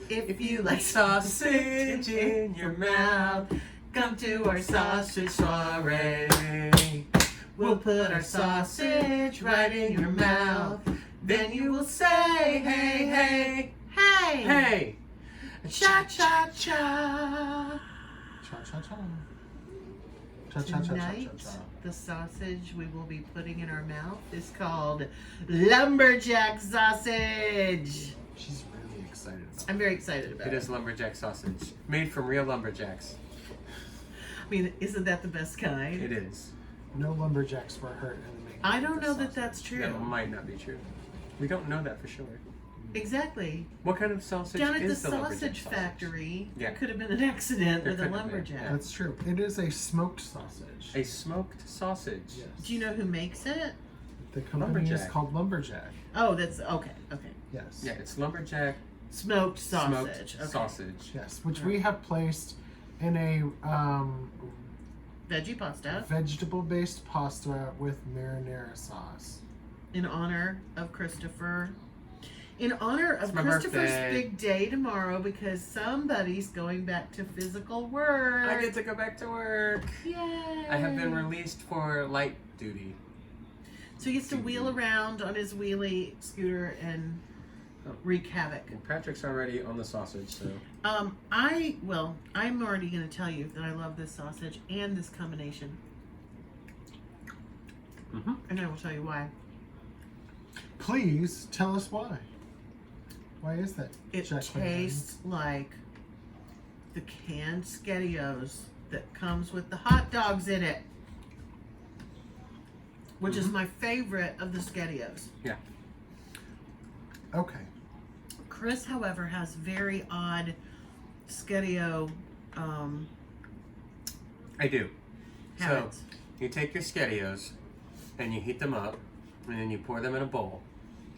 If you like sausage in your mouth, come to our sausage soiree. We'll put our sausage right in your mouth. Then you will say, hey, hey, hey, hey, cha-cha-cha. Cha-cha-cha. Tonight, the sausage we will be putting in our mouth is called Lumberjack sausage. She's really excited about it. I'm very excited about it. It is lumberjack sausage, made from real lumberjacks. I mean, isn't that the best kind? It is. No lumberjacks were hurt in the making. I don't of know this that sausage. that's true. That might not be true. We don't know that for sure. Exactly. What kind of sausage Down at the is the lumberjack sausage sausage? factory, Yeah. there could have been an accident There with a could have been, lumberjack. yeah. That's true. It is a smoked sausage. A smoked sausage. Yes. Do you know who makes it? The company is Lumberjack. called Lumberjack. Oh, that's okay. Okay. Yes. Yeah, it's lumberjack Smoked sausage. smoked Okay. sausage. Yes, which we have placed in a Veggie pasta vegetable-based pasta with marinara sauce. in honor of Christopher. In honor of my Christopher's birthday. big day tomorrow because somebody's going back to physical work. I get to go back to work. Yay! I have been released for light duty. So he gets to wheel around on his wheelie scooter and wreak havoc. And Patrick's already on the sausage, so I'm already going to tell you that I love this sausage and this combination. And I will tell you why. Please tell us why. Why is that? It Jacklyn? tastes like the canned SpaghettiOs that comes with the hot dogs in it, which is my favorite of the SpaghettiOs. yeah. Okay. Chris, however, has very odd SpaghettiO I do. habits. So you take your SpaghettiOs and you heat them up, and then you pour them in a bowl,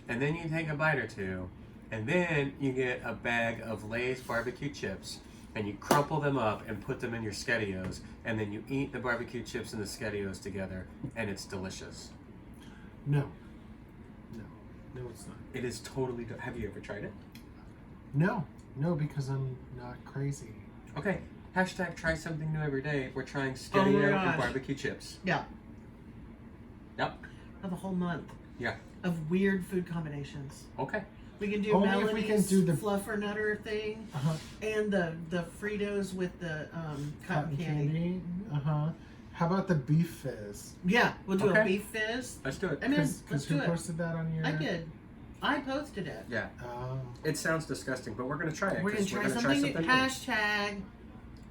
and then you take a bite or two, and then you get a bag of Lay's barbecue chips, and you crumple them up and put them in your SpaghettiOs, and then you eat the barbecue chips and the SpaghettiOs together, and it's delicious. No. No, it's not. It is totally. Have you ever tried it? No, because I'm not crazy. Okay. Hashtag try something new every day. We're trying Oh SpaghettiO my and gosh. barbecue chips. Yeah. Yep. Of a whole month. Yeah. Of weird food combinations. Okay. We can do Only if Melanie's we can do the- fluffer nutter thing Uh-huh. and the Fritos with the cotton candy. Uh-huh. How about the beef fizz? Yeah, we'll do a Okay. beef fizz. Let's do it. I mean, Because let's who do it. posted that on your... I did. I posted it. Yeah. Oh. It sounds disgusting, but we're gonna try it. We're gonna 'cause try gonna something new. new. Hashtag.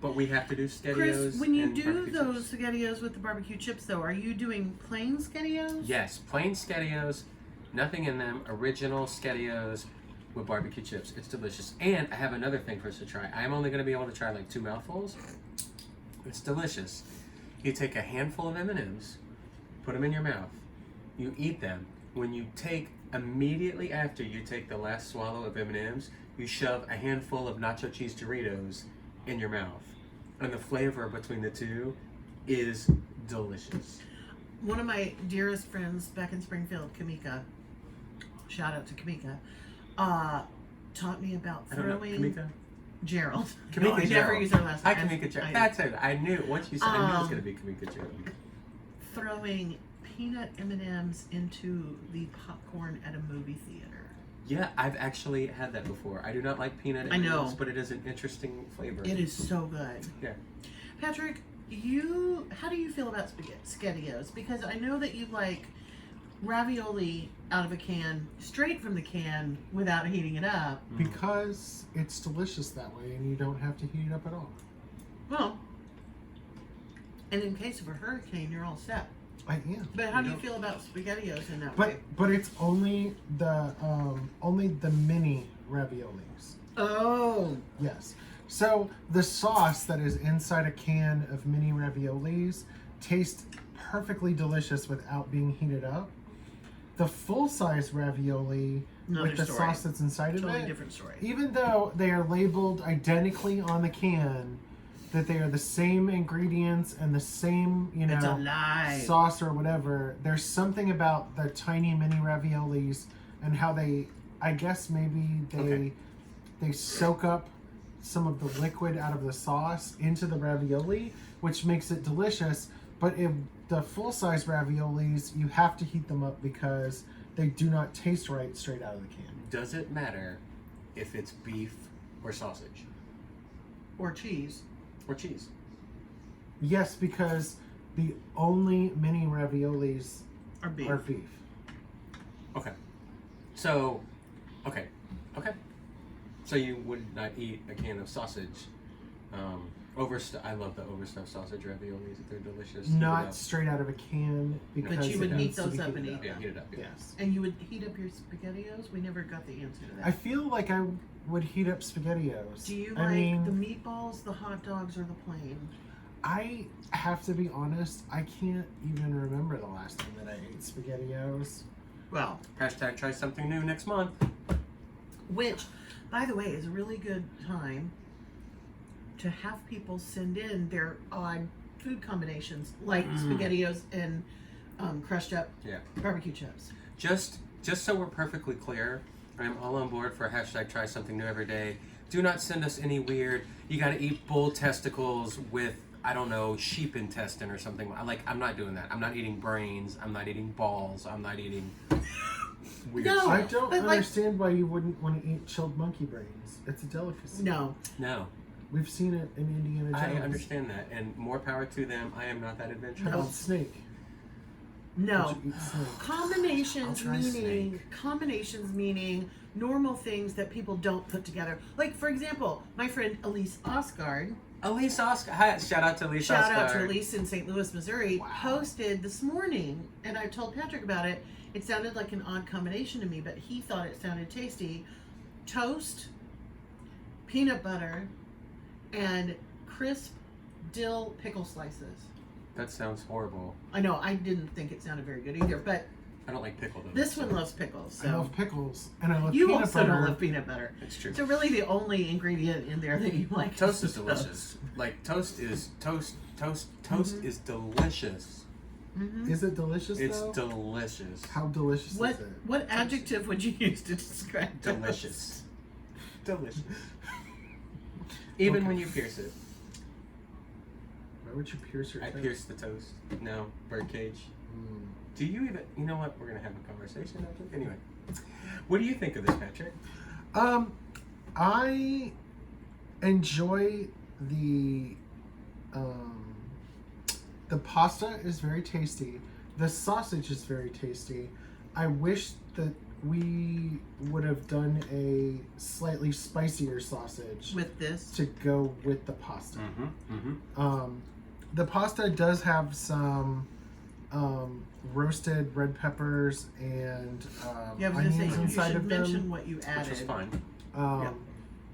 But we have to do SpaghettiOs. Chris, when you and do barbecue those chips. SpaghettiOs with the barbecue chips, though, are you doing plain SpaghettiOs? Yes, plain SpaghettiOs, nothing in them. Original SpaghettiOs with barbecue chips. It's delicious. And I have another thing for us to try. I'm only gonna be able to try like 2 mouthfuls. It's delicious. You take a handful of M&Ms, put them in your mouth. You eat them. When you take immediately after you take the last swallow of M&Ms, you shove a handful of nacho cheese Doritos in your mouth. And the flavor between the two is delicious. One of my dearest friends back in Springfield, Kamika, shout out to Kamika, taught me about I don't know, throwing Kamika? Gerald. Kamika No, I never Gerald. use her last Hi, name. Kamika Gerald. I- That's it. I knew. Once you said I knew it was Um, going to be Kamika Gerald. Throwing peanut M&Ms into the popcorn at a movie theater. Yeah, I've actually had that before. I do not like peanut I know. M&Ms, but it is an interesting flavor. It is so good. Yeah. Patrick, how do you feel about SpaghettiOs? Because I know that you like ravioli out of a can, straight from the can, without heating it up. Because it's delicious that way and you don't have to heat it up at all. Well, and in case of a hurricane, you're all set. I am. But how do you feel about SpaghettiOs in that But way? but it's only the mini raviolis. Oh, Yes. So the sauce that is inside a can of mini raviolis tastes perfectly delicious without being heated up. The full-size ravioli Another with the story. sauce that's inside totally of it, different story. even though they are labeled identically on the can, that they are the same ingredients and the same, It's a lie. sauce or whatever, there's something about the tiny mini raviolis and how they, I guess maybe they they soak up some of the liquid out of the sauce into the ravioli, which makes it delicious. But the full-size raviolis, you have to heat them up because they do not taste right straight out of the can. Does it matter if it's beef or sausage Or cheese. or cheese? Yes, because the only mini raviolis Or beef. are beef. Okay. So, okay. So you would not eat a can of sausage. I love the overstuffed sausage raviolis. They're delicious. Not straight out of a can because But you would it heat needs to those be up and heated eat up. Yeah, heat it up. Yeah. Yes. And you would heat up your SpaghettiOs? We never got the answer to that. I feel like I would heat up SpaghettiOs. Do you I like mean, the meatballs, the hot dogs, or the plain? I have to be honest, I can't even remember the last time that I ate SpaghettiOs. Well, Hashtag try something new next month. which, by the way, is a really good time to have people send in their odd food combinations, like SpaghettiOs and crushed up Yeah. barbecue chips. Just so we're perfectly clear, I'm all on board for hashtag try something new every day. Do not send us any weird, you gotta eat bull testicles with, I don't know, sheep intestine or something. I'm not doing that. I'm not eating brains. I'm not eating balls. I'm not eating weird No. stuff. I don't but, like- understand why you wouldn't want to eat chilled monkey brains. It's a delicacy. No. No, We've seen it in Indiana Jones. I understand that, and more power to them. I am not that adventurous. How about snake? No. Would you eat snake? Combinations I'll try meaning normal things that people don't put together. Like, for example, my friend Elise Osgard, Elise Oscar. Hi, shout out to Elise shout out Oscar. to Elise in St. Louis, Missouri, Wow. posted this morning, and I told Patrick about it. It sounded like an odd combination to me, but he thought it sounded tasty. Toast, peanut butter, and crisp dill pickle slices. That sounds horrible. I know, I didn't think it sounded very good either, but I don't like pickle though. this one loves pickles. I So love pickles, and I love you peanut also butter. don't love peanut butter. It's true. So really, the only ingredient in there that you like Toast is toast. delicious. Like toast is delicious. Mm-hmm. Is it delicious It's though? delicious. How delicious What is it? what adjective would you use to describe toast? Delicious. Delicious. Even Okay. when you pierce it. Why would you pierce your I toast? pierced the toast. No, birdcage. Mm. Do you even? You know what? We're gonna have a conversation after. Anyway, what do you think of this, Patrick? I enjoy the pasta is very tasty. The sausage is very tasty. I wish that we would have done a slightly spicier sausage With this, to go with the pasta. Mm-hmm. The pasta does have some roasted red peppers and yeah, I was gonna say onions you inside should of mention them. what you Which added. was fine. Yeah.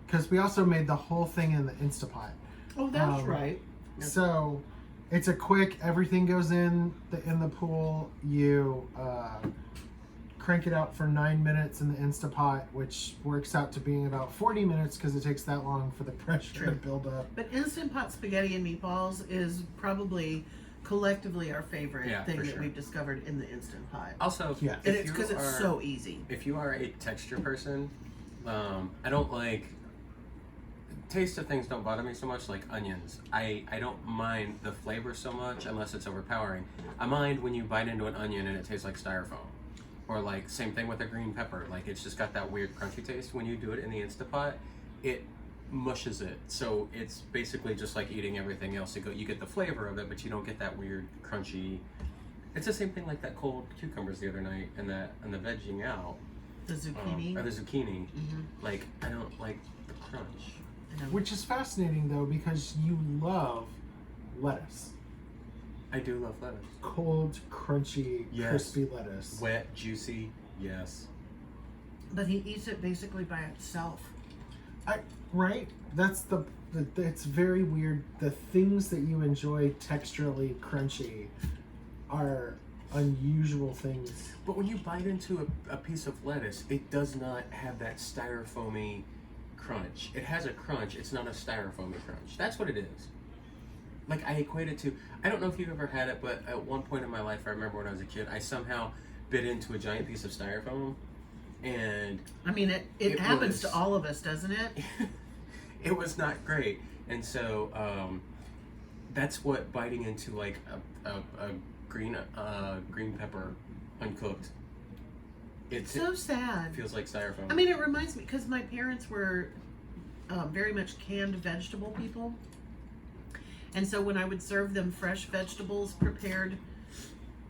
Because we also made the whole thing in the InstaPot. Oh, that's right. Yeah. So it's a quick, everything goes in the pool. You crank it out for 9 minutes in the InstaPot, which works out to being about 40 minutes because it takes that long for the pressure True. to build up. But Instant Pot Spaghetti and Meatballs is probably collectively our favorite Yeah, thing for that sure. we've discovered in the Instant Pot. Also, Yeah. And if it's you because it's are- so easy. If you are a texture person, I don't like taste of things don't bother me so much like onions. I don't mind the flavor so much unless it's overpowering. I mind when you bite into an onion and it tastes like styrofoam. Or like same thing with a green pepper. Like it's just got that weird crunchy taste. When you do it in the Instapot, it mushes it. So it's basically just like eating everything else. You get the flavor of it, but you don't get that weird crunchy. It's the same thing like that cold cucumbers the other night and the vegging out. The zucchini. Or the zucchini. Mhm. Like I don't like the crunch. I know. Which is fascinating though because you love lettuce. I do love lettuce. Cold, crunchy, Yes. crispy lettuce. Wet, juicy, yes. But he eats it basically by itself. Right? That's it's very weird. The things that you enjoy texturally crunchy are unusual things. But when you bite into a piece of lettuce, it does not have that styrofoamy crunch. It has a crunch, it's not a styrofoamy crunch. That's what it is. Like I equate it to, I don't know if you've ever had it, but at one point in my life, I remember when I was a kid, I somehow bit into a giant piece of styrofoam and I mean, it happens to all of us, doesn't it? it was not great. And so that's what biting into like a green pepper uncooked. It's So sad. feels like styrofoam. I mean, it reminds me because my parents were very much canned vegetable people, and so when I would serve them fresh vegetables prepared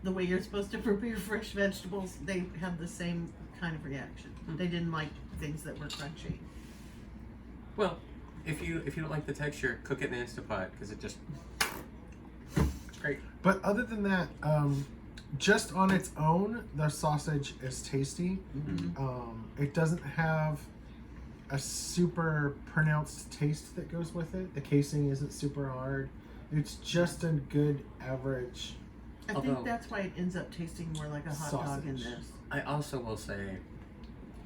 the way you're supposed to prepare fresh vegetables, they had the same kind of reaction. They didn't like things that were crunchy. Well, if you don't like the texture, cook it in the InstaPot because it just it's great. But other than that, just on its own, the sausage is tasty. It doesn't have a super pronounced taste that goes with it. The casing isn't super hard. It's just a good average. I Although- think that's why it ends up tasting more like a hot dog in Sausage. this. I also will say,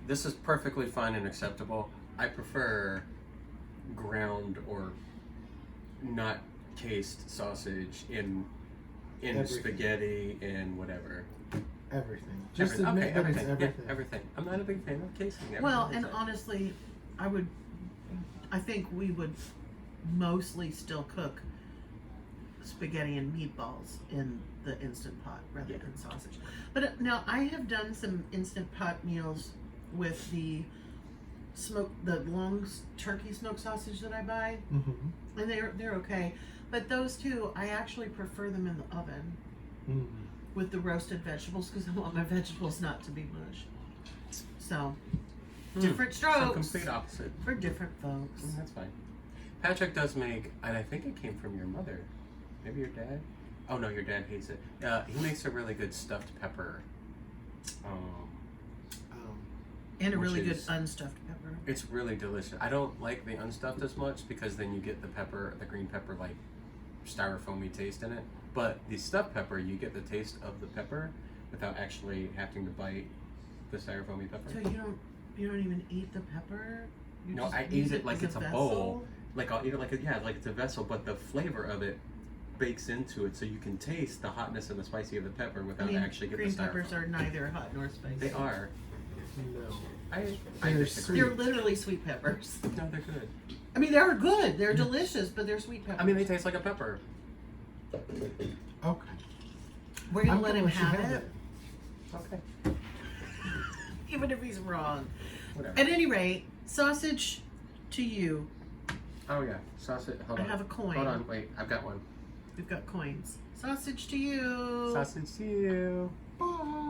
this is perfectly fine and acceptable. I prefer ground or not cased sausage in Everything. spaghetti and whatever. Everything. Just Everything. admit Okay, that everything. it's everything. Yeah, everything. I'm not a big fan of casing. Well, Everything and is honestly, I think we would mostly still cook spaghetti and meatballs in the Instant Pot rather Yeah. than sausage. But now I have done some Instant Pot meals with the long turkey smoked sausage that I buy, Mm-hmm. and they're okay. But those two, I actually prefer them in the oven Mm-hmm. with the roasted vegetables because I want my vegetables not to be mush. So different So strokes complete opposite. for different folks. That's fine. Patrick does make, and I think it came from your mother. Maybe your dad? Oh no, your dad hates it. He makes a really good stuffed pepper. And a Which really good is- unstuffed pepper. It's really delicious. I don't like the unstuffed as much because then you get the pepper, the green pepper, like styrofoamy taste in it. But the stuffed pepper, you get the taste of the pepper without actually having to bite the styrofoamy pepper. So you don't even eat the pepper? You No, just I use eat it like as it's a vessel? bowl. Like I'll eat it like like it's a vessel, but the flavor of it bakes into it, so you can taste the hotness and the spicy of the pepper I without mean, actually getting green the styrofoam. peppers are neither hot nor spicy. They are. No. I They're disagree. They're literally sweet peppers. No, they're good. I mean, they're good. They're delicious, but they're sweet peppers. I mean, they taste like a pepper. Okay. we're gonna I'm let gonna him let you have have it, Okay. even if he's wrong. Whatever. At any rate, sausage to you. Oh yeah, sausage. Hold I on. have a coin. Hold on. Wait, I've got one. We've got coins. Sausage to you. Sausage to you. Bye.